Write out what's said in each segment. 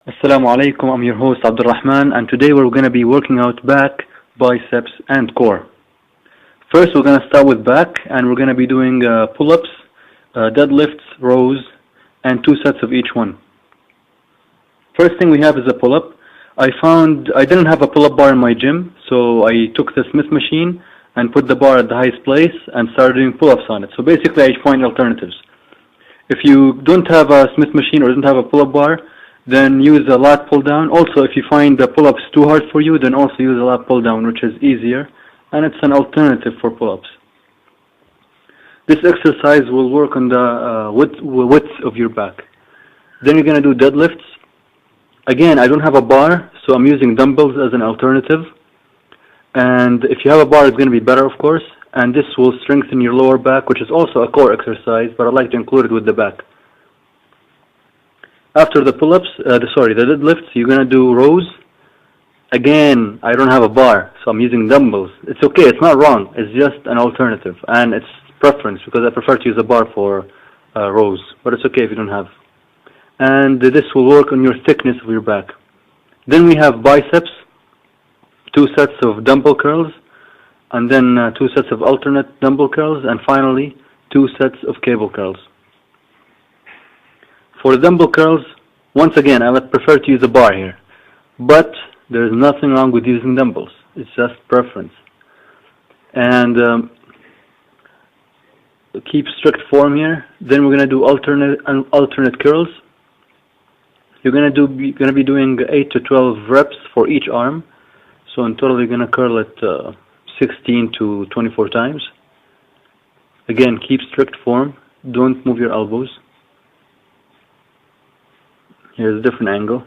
Assalamu alaikum, I'm your host Abdurrahman, and today we're going to be working out back, biceps and core. First we're going to start with back, and we're going to be doing pull-ups, deadlifts, rows, and 2 sets of each one. First thing we have is a pull-up. I didn't have a pull-up bar in my gym, so I took the Smith machine and put the bar at the highest place and started doing pull-ups on it. So basically I find alternatives. If you don't have a Smith machine or don't have a pull-up bar, then use a lat pull down. Also, if you find the pull-ups too hard for you, then also use a lat pull down, which is easier, and it's an alternative for pull-ups. This exercise will work on the width of your back. Then you're going to do deadlifts. Again, I don't have a bar, so I'm using dumbbells as an alternative. And if you have a bar, it's going to be better, of course. And this will strengthen your lower back, which is also a core exercise, but I like to include it with the back. After the pull-ups, the deadlifts, you're going to do rows. Again, I don't have a bar, so I'm using dumbbells. It's okay, it's not wrong, it's just an alternative. And it's preference, because I prefer to use a bar for rows. But it's okay if you don't have. And this will work on your thickness of your back. Then we have biceps, 2 sets of dumbbell curls, and then 2 sets of alternate dumbbell curls, and finally 2 sets of cable curls. For the dumbbell curls, once again, I would prefer to use a bar here. But there's nothing wrong with using dumbbells. It's just preference. And keep strict form here. Then we're going to do alternate curls. You're going to be doing 8 to 12 reps for each arm. So in total, you're going to curl it 16 to 24 times. Again, keep strict form. Don't move your elbows. Here's a different angle.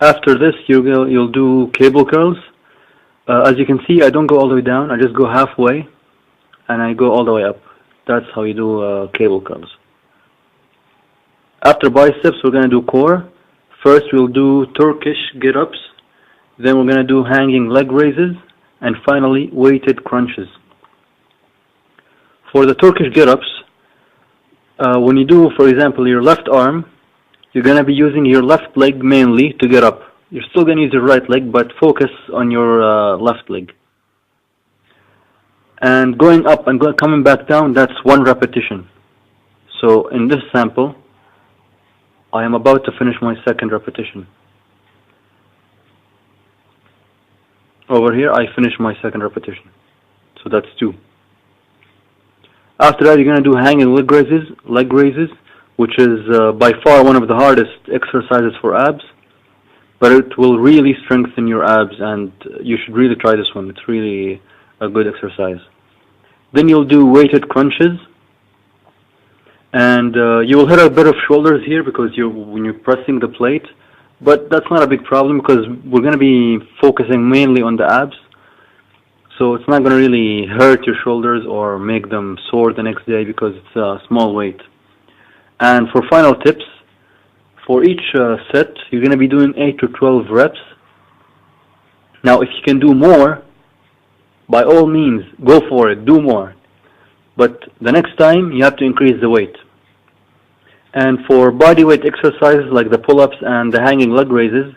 After this, you'll do cable curls. As you can see, I don't go all the way down. I just go halfway, and I go all the way up. That's how you do cable curls. After biceps, we're going to do core. First, we'll do Turkish get-ups. Then we're going to do hanging leg raises. And finally, weighted crunches. For the Turkish get-ups, when you do, for example, your left arm, you're going to be using your left leg mainly to get up. You're still going to use your right leg, but focus on your left leg. And going up and coming back down, that's 1 repetition. So in this sample, I am about to finish my 2nd repetition. Over here, I finished my 2nd repetition. So that's 2. After that, you're going to do hanging leg raises, which is by far one of the hardest exercises for abs. But it will really strengthen your abs, and you should really try this one. It's really a good exercise. Then you'll do weighted crunches. And you will hit a bit of shoulders here because when you're pressing the plate. But that's not a big problem because we're going to be focusing mainly on the abs. So it's not going to really hurt your shoulders or make them sore the next day because it's a small weight. And for final tips, for each set, you're going to be doing 8 to 12 reps. Now, if you can do more, by all means, go for it, do more. But the next time, you have to increase the weight. And for body weight exercises like the pull-ups and the hanging leg raises,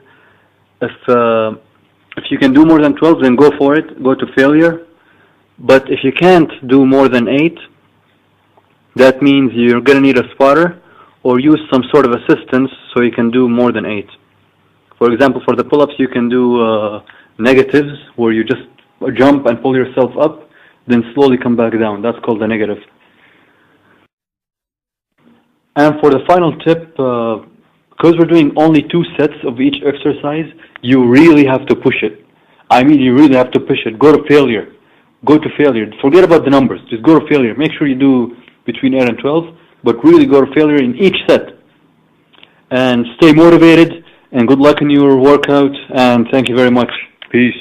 if you can do more than 12, then go for it, go to failure. But if you can't do more than 8, that means you're going to need a spotter or use some sort of assistance so you can do more than 8. For example, for the pull-ups, you can do negatives, where you just jump and pull yourself up, then slowly come back down. That's called the negative. And for the final tip, because we're doing only 2 sets of each exercise, you really have to push it. I mean, you really have to push it. Go to failure. Go to failure. Forget about the numbers. Just go to failure. Make sure you do between 8 and 12, but really go to failure in each set. And stay motivated, and good luck in your workout, and thank you very much. Peace.